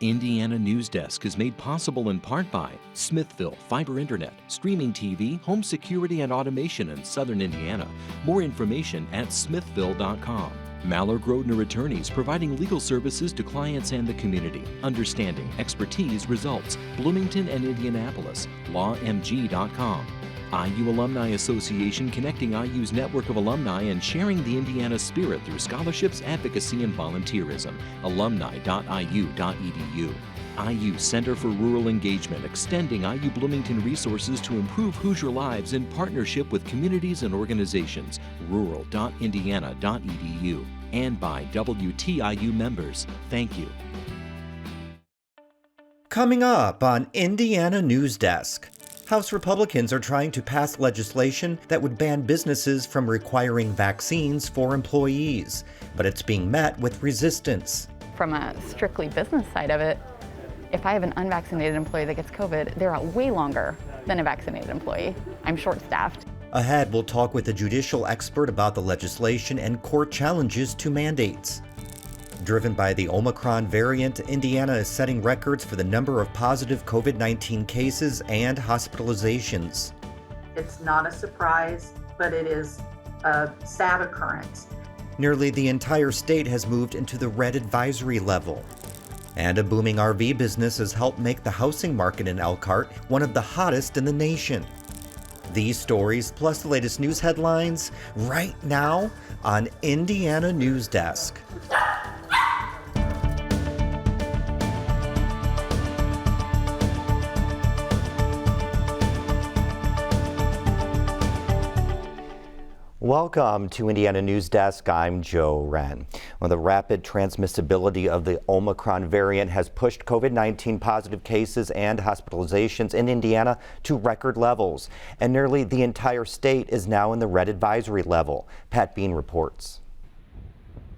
Indiana Newsdesk is made possible in part by Smithville Fiber Internet, streaming TV, home security and automation in Southern Indiana. More information at smithville.com. Mallard Grodner Attorneys providing legal services to clients and the community. Understanding, expertise, results. Bloomington and Indianapolis. LawMG.com. IU Alumni Association connecting IU's network of alumni and sharing the Indiana spirit through scholarships, advocacy, and volunteerism. Alumni.iu.edu. IU Center for Rural Engagement extending IU Bloomington resources to improve Hoosier lives in partnership with communities and organizations. Rural.indiana.edu. And by WTIU members. Thank you. Coming up on Indiana Newsdesk. House Republicans are trying to pass legislation that would ban businesses from requiring vaccines for employees, but it's being met with resistance. From a strictly business side of it, if I have an unvaccinated employee that gets COVID, they're out way longer than a vaccinated employee. I'm short-staffed. Ahead, we'll talk with a judicial expert about the legislation and court challenges to mandates. Driven by the Omicron variant, Indiana is setting records for the number of positive COVID-19 cases and hospitalizations. It's not a surprise, but it is a sad occurrence. Nearly the entire state has moved into the red advisory level. And a booming RV business has helped make the housing market in Elkhart one of the hottest in the nation. These stories, plus the latest news headlines, right now on Indiana Newsdesk. Welcome to Indiana Newsdesk. I'm Joe Wren. Well, the rapid transmissibility of the Omicron variant has pushed COVID-19 positive cases and hospitalizations in Indiana to record levels, and nearly the entire state is now in the red advisory level. Pat Bean reports.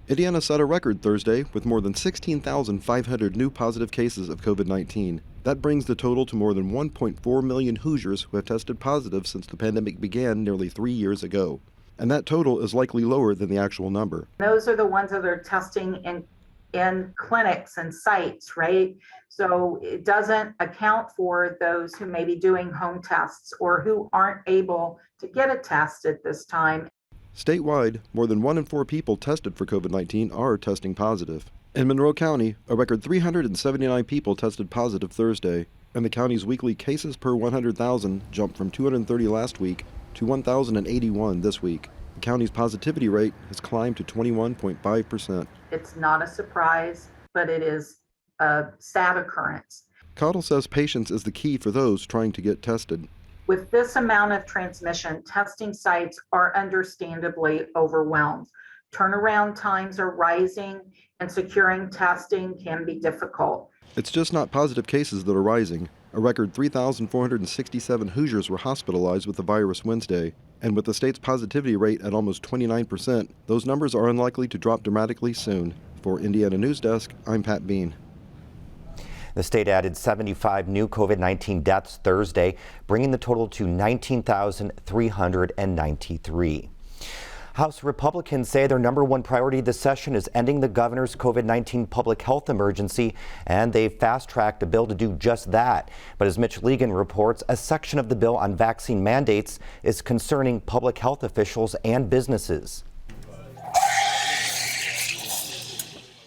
Indiana set a record Thursday with more than 16,500 new positive cases of COVID-19. That brings the total to more than 1.4 million Hoosiers who have tested positive since the pandemic began nearly 3 years ago. And that total is likely lower than the actual number. Those are the ones that are testing in clinics and sites, right? So it doesn't account for those who may be doing home tests or who aren't able to get a test at this time. Statewide, more than 1 in 4 people tested for COVID-19 are testing positive. In Monroe County, a record 379 people tested positive Thursday, and the county's weekly cases per 100,000 jumped from 230 last week to 1,081 this week. The county's positivity rate has climbed to 21.5%. It's not a surprise, but it is a sad occurrence. Cottle says patience is the key for those trying to get tested. With this amount of transmission, testing sites are understandably overwhelmed. Turnaround times are rising, and securing testing can be difficult. It's just not positive cases that are rising. A record 3,467 Hoosiers were hospitalized with the virus Wednesday, and with the state's positivity rate at almost 29%, those numbers are unlikely to drop dramatically soon. For Indiana Newsdesk, I'm Pat Bean. The state added 75 new COVID-19 deaths Thursday, bringing the total to 19,393. House Republicans say their number one priority this session is ending the governor's COVID-19 public health emergency, and they've fast-tracked a bill to do just that. But as Mitch Legan reports, a section of the bill on vaccine mandates is concerning public health officials and businesses.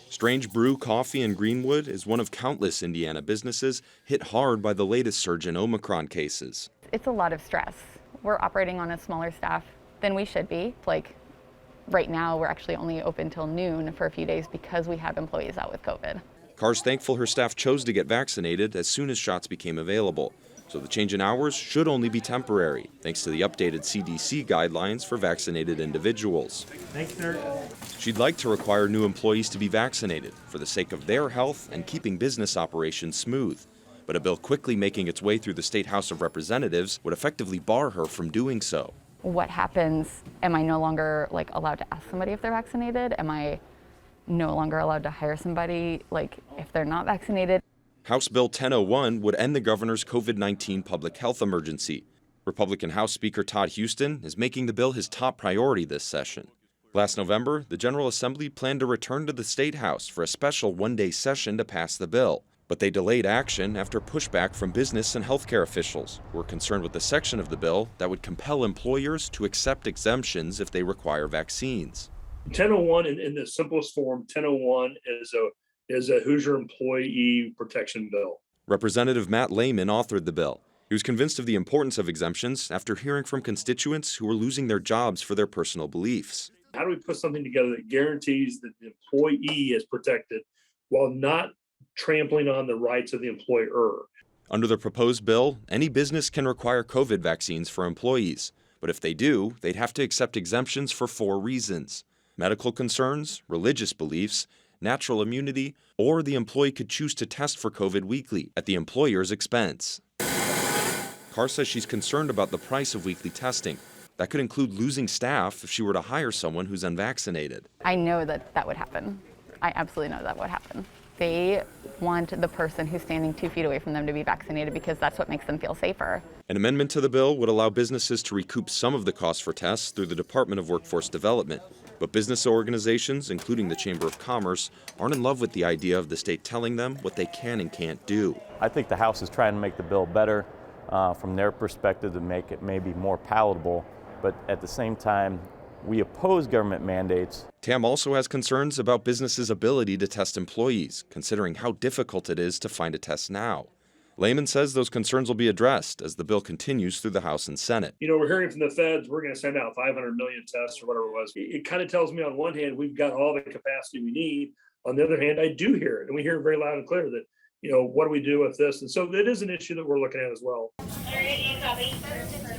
Strange Brew Coffee in Greenwood is one of countless Indiana businesses hit hard by the latest surge in Omicron cases. It's a lot of stress. We're operating on a smaller staff than we should be. Like right now, we're actually only open till noon for a few days because we have employees out with COVID. Carr's thankful her staff chose to get vaccinated as soon as shots became available. So the change in hours should only be temporary, thanks to the updated CDC guidelines for vaccinated individuals. Thanks, nerd. She'd like to require new employees to be vaccinated for the sake of their health and keeping business operations smooth. But a bill quickly making its way through the State House of Representatives would effectively bar her from doing so. What happens? Am I no longer allowed to ask somebody if they're vaccinated? Am I no longer allowed to hire somebody if they're not vaccinated? House Bill 1001 would end the governor's COVID-19 public health emergency. Republican House Speaker Todd Houston is making the bill his top priority this session. Last November, the General Assembly planned to return to the State House for a special one-day session to pass the bill. But they delayed action after pushback from business and healthcare officials who were concerned with the section of the bill that would compel employers to accept exemptions if they require vaccines. 1001 in the simplest form, 1001 is a Hoosier employee protection bill. Representative Matt Lehman authored the bill. He was convinced of the importance of exemptions after hearing from constituents who were losing their jobs for their personal beliefs. How do we put something together that guarantees that the employee is protected while not trampling on the rights of the employer? Under the proposed bill, any business can require COVID vaccines for employees. But if they do, they'd have to accept exemptions for 4 reasons: medical concerns, religious beliefs, natural immunity, or the employee could choose to test for COVID weekly at the employer's expense. Carr says she's concerned about the price of weekly testing. That could include losing staff if she were to hire someone who's unvaccinated. I know that would happen. I absolutely know that would happen. They want the person who's standing 2 feet away from them to be vaccinated because that's what makes them feel safer. An amendment to the bill would allow businesses to recoup some of the costs for tests through the Department of Workforce Development. But business organizations, including the Chamber of Commerce, aren't in love with the idea of the state telling them what they can and can't do. I think the House is trying to make the bill better from their perspective to make it maybe more palatable, but at the same time, we oppose government mandates. Tam also has concerns about businesses' ability to test employees, considering how difficult it is to find a test now. Lehman says those concerns will be addressed as the bill continues through the House and Senate. We're hearing from the feds, we're going to send out 500 million tests or whatever it was. It kind of tells me on one hand, we've got all the capacity we need. On the other hand, I do hear it, and we hear it very loud and clear that, what do we do with this? And so it is an issue that we're looking at as well.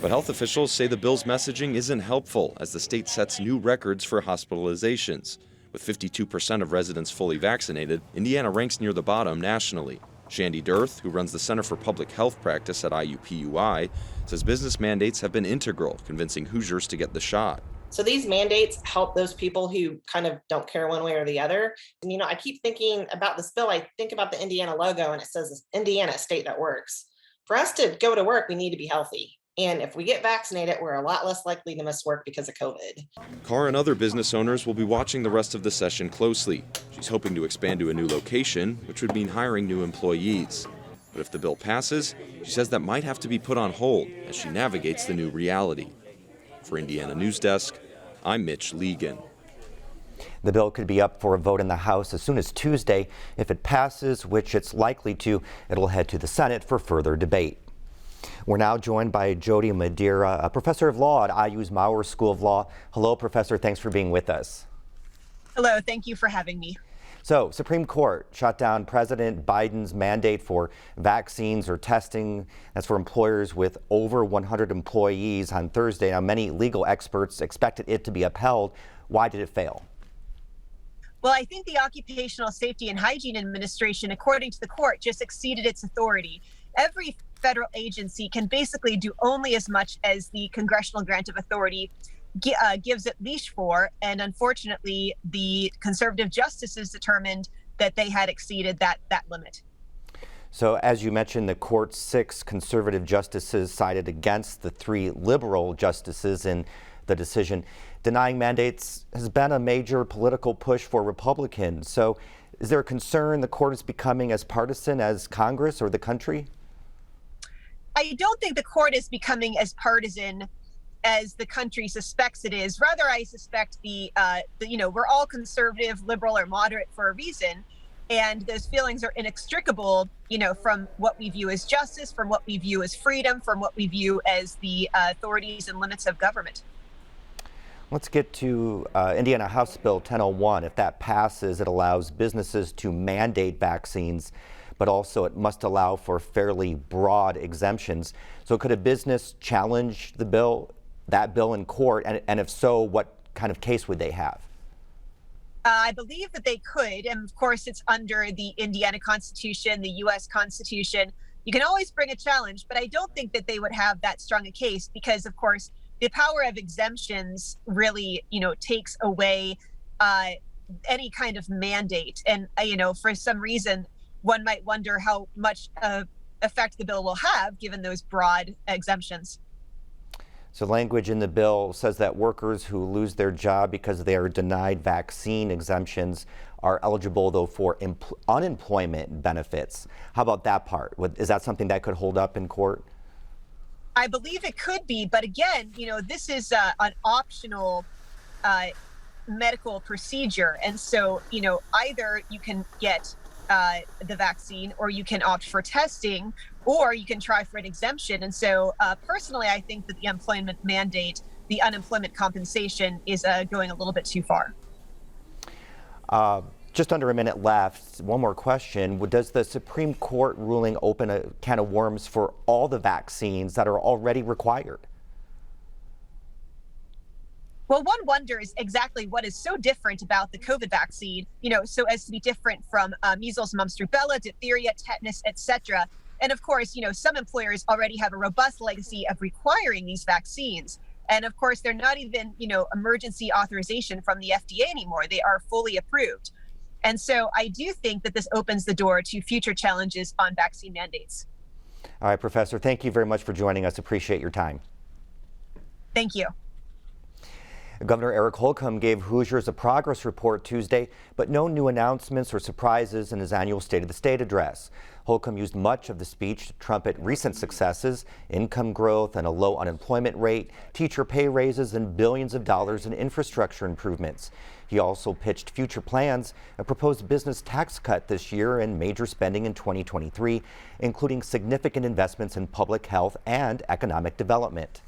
But health officials say the bill's messaging isn't helpful as the state sets new records for hospitalizations. With 52% of residents fully vaccinated, Indiana ranks near the bottom nationally. Shandy Dirth, who runs the Center for Public Health Practice at IUPUI, says business mandates have been integral, convincing Hoosiers to get the shot. So these mandates help those people who kind of don't care one way or the other. And, I keep thinking about this bill. I think about the Indiana logo and it says Indiana, a state that works. For us to go to work, we need to be healthy. And if we get vaccinated, we're a lot less likely to miss work because of COVID. Carr and other business owners will be watching the rest of the session closely. She's hoping to expand to a new location, which would mean hiring new employees. But if the bill passes, she says that might have to be put on hold as she navigates the new reality. For Indiana Newsdesk, I'm Mitch Legan. The bill could be up for a vote in the House as soon as Tuesday. If it passes, which it's likely to, it'll head to the Senate for further debate. We're now joined by Jody Madeira, a professor of law at IU's Maurer School of Law. Hello, Professor. Thanks for being with us. Hello. Thank you for having me. So, Supreme Court shut down President Biden's mandate for vaccines or testing. That's for employers with over 100 employees on Thursday. Now, many legal experts expected it to be upheld. Why did it fail? Well, I think the Occupational Safety and Hygiene Administration, according to the court, just exceeded its authority. Every federal agency can basically do only as much as the congressional grant of authority gives it leash for, and unfortunately, the conservative justices determined that they had exceeded that limit. So, as you mentioned, the court's 6 conservative justices sided against the 3 liberal justices in the decision. Denying mandates has been a major political push for Republicans. So, is there a concern the court is becoming as partisan as Congress or the country? I don't think the court is becoming as partisan as the country suspects it is. Rather, I suspect we're all conservative, liberal, or moderate for a reason, and those feelings are inextricable, from what we view as justice, from what we view as freedom, from what we view as the authorities and limits of government. Let's get to Indiana House Bill 1001. If that passes, it allows businesses to mandate vaccines, but also it must allow for fairly broad exemptions. So could a business challenge that bill in court? And if so, what kind of case would they have? I believe that they could. And of course, it's under the Indiana Constitution, the U.S. Constitution. You can always bring a challenge, but I don't think that they would have that strong a case because, of course, the power of exemptions really, takes away any kind of mandate. And, for some reason, one might wonder how much effect the bill will have given those broad exemptions. So language in the bill says that workers who lose their job because they are denied vaccine exemptions are eligible, though, for unemployment benefits. How about that part? Is that something that could hold up in court? I believe it could be, but again, this is an optional medical procedure. And so, either you can get the vaccine or you can opt for testing or you can try for an exemption. And so personally, I think that the employment mandate, the unemployment compensation is going a little bit too far. Just under a minute left. One more question. Does the Supreme Court ruling open a can of worms for all the vaccines that are already required? Well, one wonders exactly what is so different about the COVID vaccine, so as to be different from measles, mumps, rubella, diphtheria, tetanus, etc. And of course, some employers already have a robust legacy of requiring these vaccines. And of course, they're not even, emergency authorization from the FDA anymore. They are fully approved. And so I do think that this opens the door to future challenges on vaccine mandates. All right, Professor, thank you very much for joining us. Appreciate your time. Thank you. Governor Eric Holcomb gave Hoosiers a progress report Tuesday, but no new announcements or surprises in his annual State of the State address. Holcomb used much of the speech to trumpet recent successes, income growth and a low unemployment rate, teacher pay raises, and billions of dollars in infrastructure improvements. He also pitched future plans, a proposed business tax cut this year and major spending in 2023, including significant investments in public health and economic development.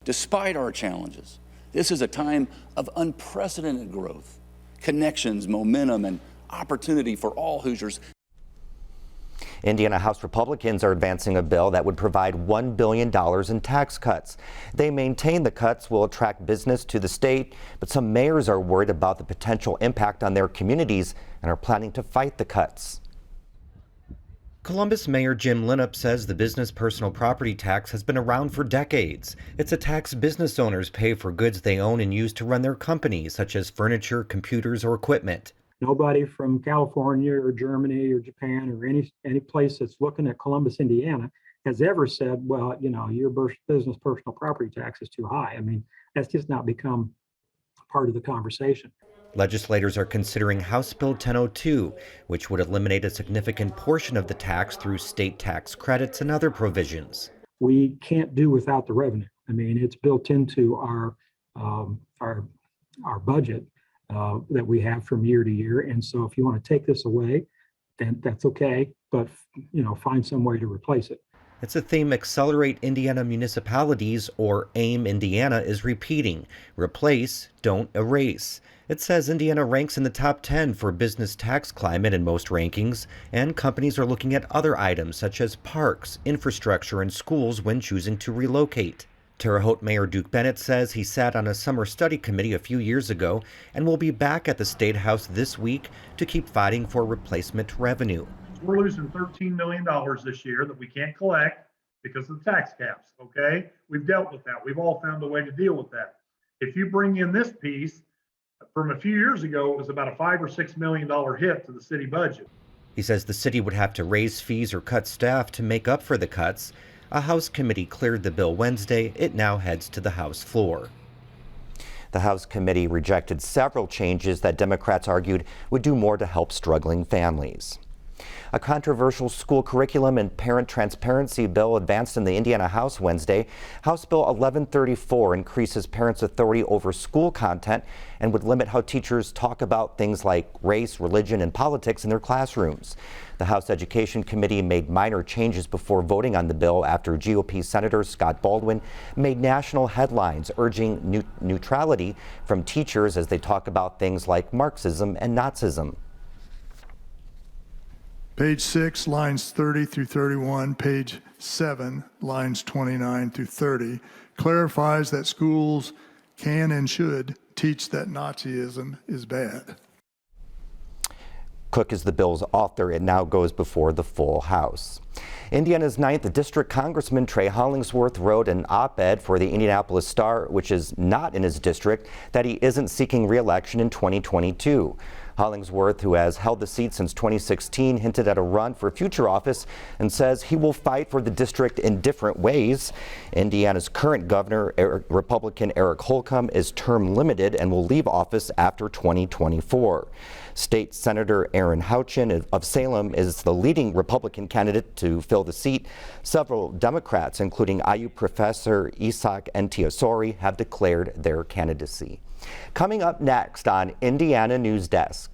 Despite our challenges, this is a time of unprecedented growth, connections, momentum, and opportunity for all Hoosiers. Indiana House Republicans are advancing a bill that would provide $1 billion in tax cuts. They maintain the cuts will attract business to the state, but some mayors are worried about the potential impact on their communities and are planning to fight the cuts. Columbus Mayor Jim Linnop says the business personal property tax has been around for decades. It's a tax business owners pay for goods they own and use to run their companies, such as furniture, computers, or equipment. Nobody from California or Germany or Japan or any place that's looking at Columbus, Indiana, has ever said, well, your business personal property tax is too high. I mean, that's just not become part of the conversation. Legislators are considering House Bill 1002, which would eliminate a significant portion of the tax through state tax credits and other provisions. We can't do without the revenue. I mean, it's built into our budget that we have from year to year. And so if you want to take this away, then that's okay, but find some way to replace it. It's a theme Accelerate Indiana Municipalities, or AIM Indiana, is repeating. Replace, don't erase. It says Indiana ranks in the top 10 for business tax climate in most rankings, and companies are looking at other items such as parks, infrastructure, and schools when choosing to relocate. Terre Haute Mayor Duke Bennett says he sat on a summer study committee a few years ago and will be back at the State House this week to keep fighting for replacement revenue. We're losing $13 million this year that we can't collect because of the tax caps, okay? We've dealt with that. We've all found a way to deal with that. If you bring in this piece, from a few years ago, it was about a $5 or $6 million hit to the city budget. He says the city would have to raise fees or cut staff to make up for the cuts. A House committee cleared the bill Wednesday. It now heads to the House floor. The House committee rejected several changes that Democrats argued would do more to help struggling families. A controversial school curriculum and parent transparency bill advanced in the Indiana House Wednesday. House Bill 1134 increases parents' authority over school content and would limit how teachers talk about things like race, religion, and politics in their classrooms. The House Education Committee made minor changes before voting on the bill after GOP Senator Scott Baldwin made national headlines urging neutrality from teachers as they talk about things like Marxism and Nazism. Page 6, lines 30 through 31, page 7, lines 29 through 30, clarifies that schools can and should teach that Nazism is bad. Cook is the bill's author. It now goes before the full House. Indiana's 9th District Congressman Trey Hollingsworth wrote an op-ed for the Indianapolis Star, which is not in his district, that he isn't seeking re-election in 2022. Hollingsworth, who has held the seat since 2016, hinted at a run for future office and says he will fight for the district in different ways. Indiana's current governor, Republican Eric Holcomb, is term limited and will leave office after 2024. State Senator Aaron Houchin of Salem is the leading Republican candidate to fill the seat. Several Democrats, including IU professor Isaac Ntiasori, have declared their candidacy. Coming up next on Indiana Newsdesk.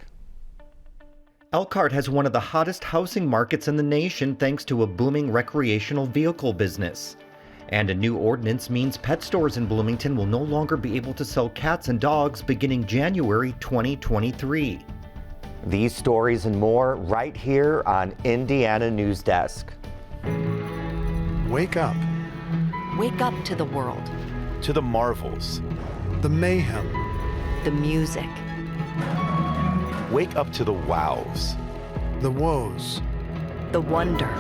Elkhart has one of the hottest housing markets in the nation thanks to a booming recreational vehicle business. And a new ordinance means pet stores in Bloomington will no longer be able to sell cats and dogs beginning January 2023. These stories and more right here on Indiana Newsdesk. Wake up. Wake up to the world. To the marvels. The mayhem. The music. Wake up to the wows. The woes. The wonder.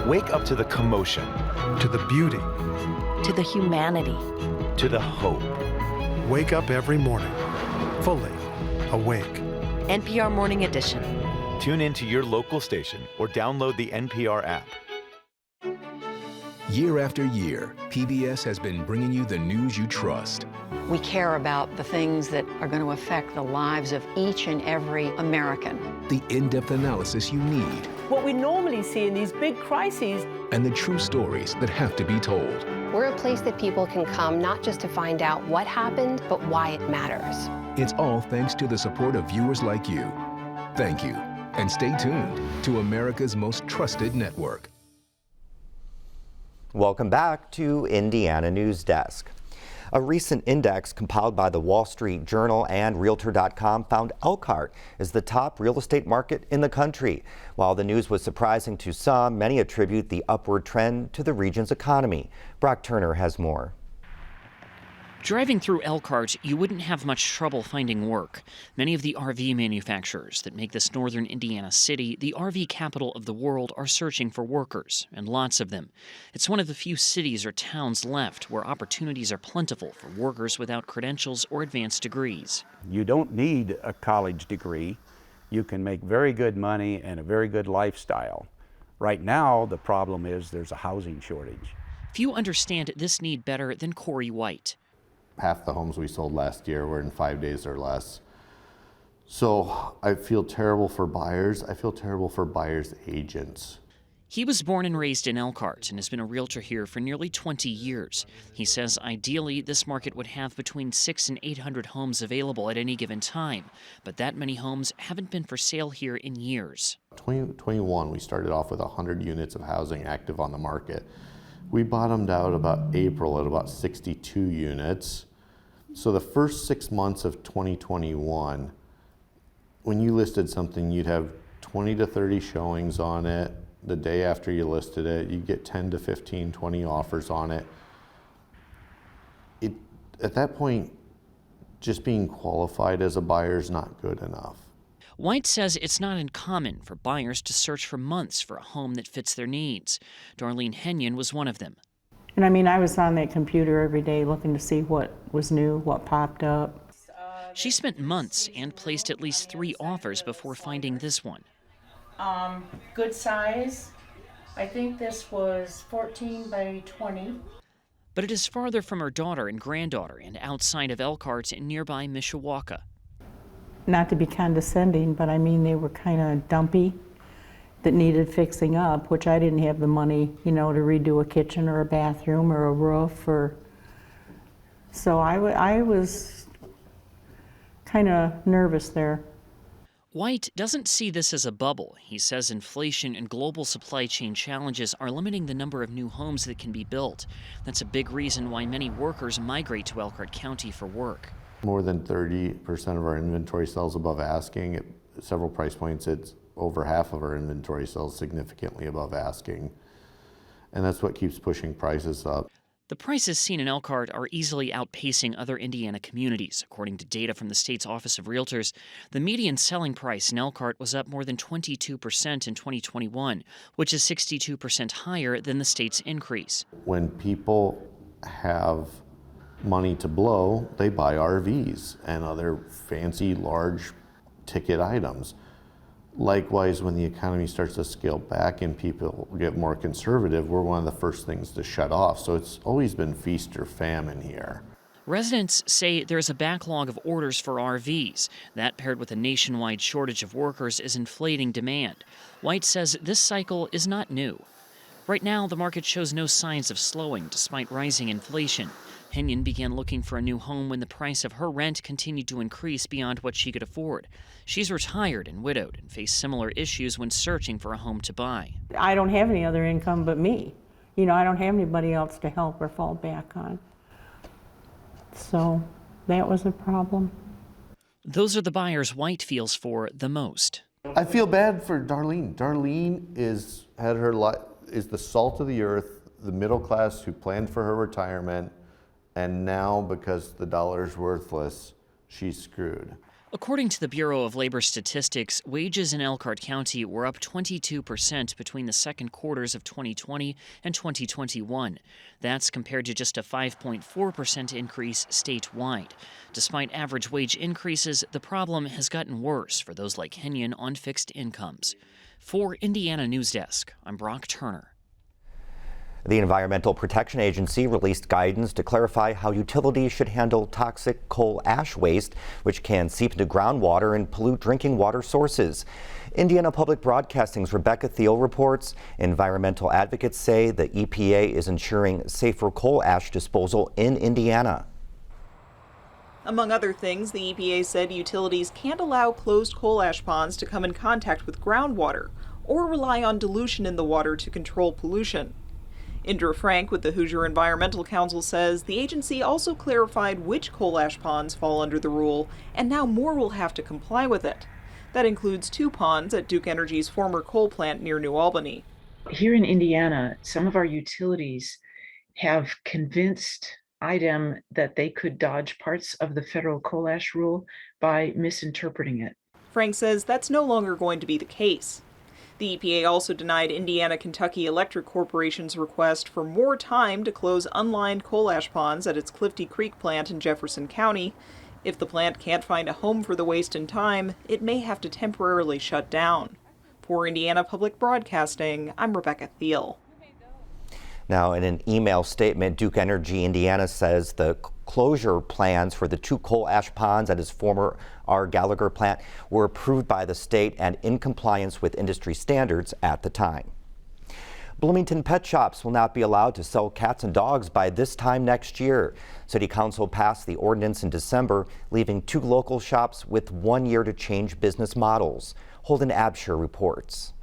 Wake up to the commotion. To the beauty. To the humanity. To the hope. Wake up every morning. Fully awake. NPR Morning Edition. Tune in to your local station or download the NPR app. Year after year, PBS has been bringing you the news you trust. We care about the things that are going to affect the lives of each and every American. The in-depth analysis you need. What we normally see in these big crises. And the true stories that have to be told. We're a place that people can come not just to find out what happened, but why it matters. It's all thanks to the support of viewers like you. Thank you. And stay tuned to America's most trusted network. Welcome back to Indiana Newsdesk. A recent index compiled by the Wall Street Journal and Realtor.com found Elkhart is the top real estate market in the country. While the news was surprising to some, many attribute the upward trend to the region's economy. Brock Turner has more. Driving through Elkhart, you wouldn't have much trouble finding work. Many of the RV manufacturers that make this northern Indiana city the RV capital of the world are searching for workers, and lots of them. It's one of the few cities or towns left where opportunities are plentiful for workers without credentials or advanced degrees. You don't need a college degree. You can make very good money and a very good lifestyle. Right now, the problem is there's a housing shortage. Few understand this need better than Corey White. Half the homes we sold last year were in 5 days or less. So I feel terrible for buyers. I feel terrible for buyers' agents. He was born and raised in Elkhart and has been a realtor here for nearly 20 years. He says ideally this market would have between 600 and 800 homes available at any given time, but that many homes haven't been for sale here in years. 2021, we started off with 100 units of housing active on the market. We bottomed out about April at about 62 units. So the first 6 months of 2021, when you listed something, you'd have 20 to 30 showings on it. The day after you listed it, you'd get 10 to 15, 20 offers on it. At that point, just being qualified as a buyer is not good enough. White says it's not uncommon for buyers to search for months for a home that fits their needs. Darlene Henyon was one of them. And I mean, I was on that computer every day looking to see what was new, what popped up. She spent months and placed at least 3 offers before finding this one. Good size. I think this was 14 by 20. But it is farther from her daughter and granddaughter and outside of Elkhart in nearby Mishawaka. Not to be condescending, but I mean, they were kind of dumpy, that needed fixing up, which I didn't have the money, to redo a kitchen or a bathroom or a roof so I was kind of nervous there. White doesn't see this as a bubble. He says inflation and global supply chain challenges are limiting the number of new homes that can be built. That's a big reason why many workers migrate to Elkhart County for work. More than 30% of our inventory sells above asking. At several price points, it's over half of our inventory sells significantly above asking. And that's what keeps pushing prices up. The prices seen in Elkhart are easily outpacing other Indiana communities. According to data from the state's Office of Realtors, the median selling price in Elkhart was up more than 22% in 2021, which is 62% higher than the state's increase. When people have money to blow, they buy RVs and other fancy, large ticket items. Likewise, when the economy starts to scale back and people get more conservative, we're one of the first things to shut off. So it's always been feast or famine here. Residents say there's a backlog of orders for RVs. That, paired with a nationwide shortage of workers, is inflating demand. White says this cycle is not new. Right now, the market shows no signs of slowing despite rising inflation. Henyon began looking for a new home when the price of her rent continued to increase beyond what she could afford. She's retired and widowed and faced similar issues when searching for a home to buy. I don't have any other income but me. You know, I don't have anybody else to help or fall back on. So that was a problem. Those are the buyers White feels for the most. I feel bad for Darlene. Darlene is the salt of the earth, the middle class who planned for her retirement, and now because the dollar's worthless, she's screwed. According to the Bureau of Labor Statistics, wages in Elkhart County were up 22% between the second quarters of 2020 and 2021. That's compared to just a 5.4% increase statewide. Despite average wage increases, the problem has gotten worse for those like Henyon on fixed incomes. For Indiana Newsdesk, I'm Brock Turner. The Environmental Protection Agency released guidance to clarify how utilities should handle toxic coal ash waste, which can seep into groundwater and pollute drinking water sources. Indiana Public Broadcasting's Rebecca Thiel reports environmental advocates say the EPA is ensuring safer coal ash disposal in Indiana. Among other things, the EPA said utilities can't allow closed coal ash ponds to come in contact with groundwater or rely on dilution in the water to control pollution. Indra Frank with the Hoosier Environmental Council says the agency also clarified which coal ash ponds fall under the rule, and now more will have to comply with it. That includes 2 ponds at Duke Energy's former coal plant near New Albany. Here in Indiana, some of our utilities have convinced IDEM that they could dodge parts of the federal coal ash rule by misinterpreting it. Frank says that's no longer going to be the case. The EPA also denied Indiana-Kentucky Electric Corporation's request for more time to close unlined coal ash ponds at its Clifty Creek plant in Jefferson County. If the plant can't find a home for the waste in time, it may have to temporarily shut down. For Indiana Public Broadcasting, I'm Rebecca Thiel. Now, in an email statement, Duke Energy Indiana says the closure plans for the 2 coal ash ponds at its former R. Gallagher plant were approved by the state and in compliance with industry standards at the time. Bloomington pet shops will not be allowed to sell cats and dogs by this time next year. City Council passed the ordinance in December, leaving 2 local shops with 1 year to change business models. Holden Absher reports.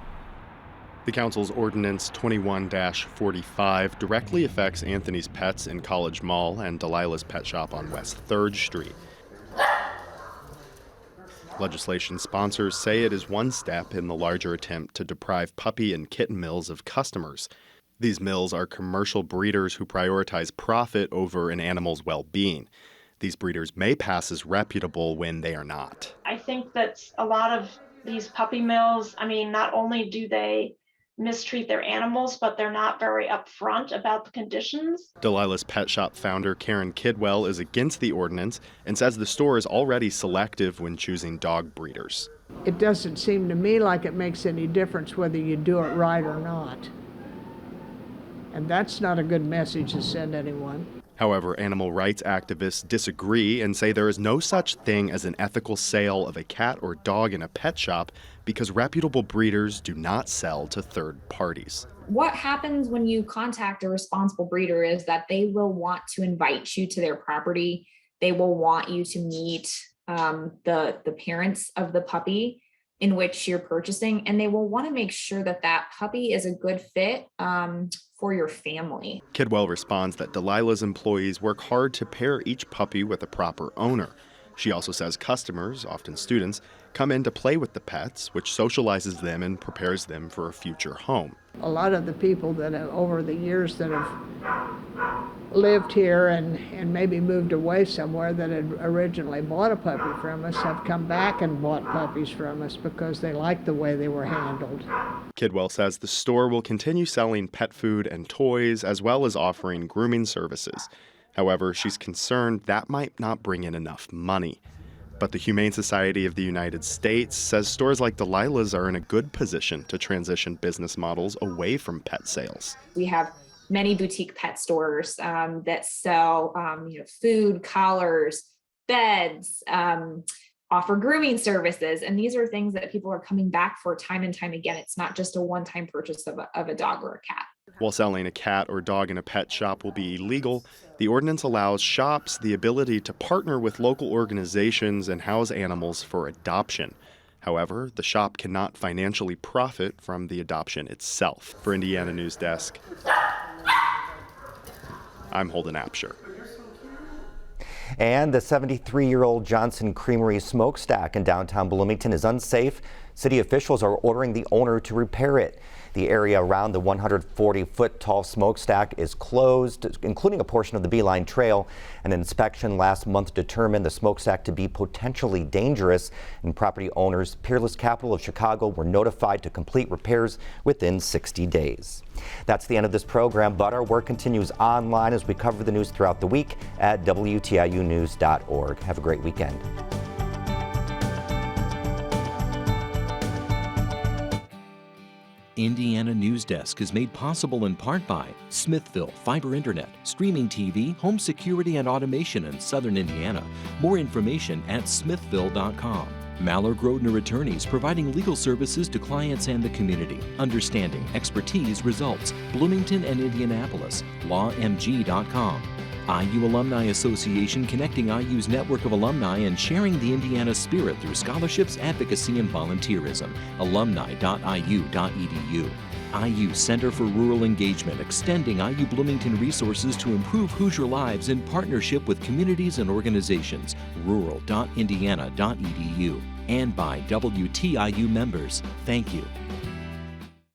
The council's Ordinance 21-45 directly affects Anthony's Pets in College Mall and Delilah's Pet Shop on West 3rd Street. Legislation sponsors say it is one step in the larger attempt to deprive puppy and kitten mills of customers. These mills are commercial breeders who prioritize profit over an animal's well-being. These breeders may pass as reputable when they are not. I think that a lot of these puppy mills, not only do they mistreat their animals, but they're not very upfront about the conditions. Delilah's Pet Shop founder Karen Kidwell is against the ordinance and says the store is already selective when choosing dog breeders. It doesn't seem to me like it makes any difference whether you do it right or not. And that's not a good message to send anyone. However, animal rights activists disagree and say there is no such thing as an ethical sale of a cat or dog in a pet shop because reputable breeders do not sell to third parties. What happens when you contact a responsible breeder is that they will want to invite you to their property. They will want you to meet the parents of the puppy in which you're purchasing, and they will want to make sure that that puppy is a good fit for your family. Kidwell responds that Delilah's employees work hard to pair each puppy with a proper owner. She also says customers, often students, come in to play with the pets, which socializes them and prepares them for a future home. A lot of the people that have, over the years that have lived here and maybe moved away somewhere that had originally bought a puppy from us have come back and bought puppies from us because they like the way they were handled. Kidwell says the store will continue selling pet food and toys as well as offering grooming services. However, she's concerned that might not bring in enough money. But the Humane Society of the United States says stores like Delilah's are in a good position to transition business models away from pet sales. We have many boutique pet stores that sell food, collars, beds, offer grooming services. And these are things that people are coming back for time and time again. It's not just a one-time purchase of a dog or a cat. While selling a cat or dog in a pet shop will be illegal, the ordinance allows shops the ability to partner with local organizations and house animals for adoption. However, the shop cannot financially profit from the adoption itself. For Indiana Newsdesk, I'm Holden Apsher. And the 73-year-old Johnson Creamery smokestack in downtown Bloomington is unsafe. City officials are ordering the owner to repair it. The area around the 140-foot-tall smokestack is closed, including a portion of the Beeline Trail. An inspection last month determined the smokestack to be potentially dangerous, and property owners, Peerless Capital of Chicago, were notified to complete repairs within 60 days. That's the end of this program, but our work continues online as we cover the news throughout the week at WTIUnews.org. Have a great weekend. Indiana Newsdesk is made possible in part by Smithville Fiber Internet, streaming TV, home security and automation in Southern Indiana. More information at smithville.com. Maller Grodner Attorneys, providing legal services to clients and the community. Understanding, expertise, results. Bloomington and Indianapolis. LawMG.com. IU Alumni Association, connecting IU's network of alumni and sharing the Indiana spirit through scholarships, advocacy, and volunteerism. Alumni.iu.edu. IU Center for Rural Engagement, extending IU Bloomington resources to improve Hoosier lives in partnership with communities and organizations. Rural.indiana.edu. And by WTIU members. Thank you.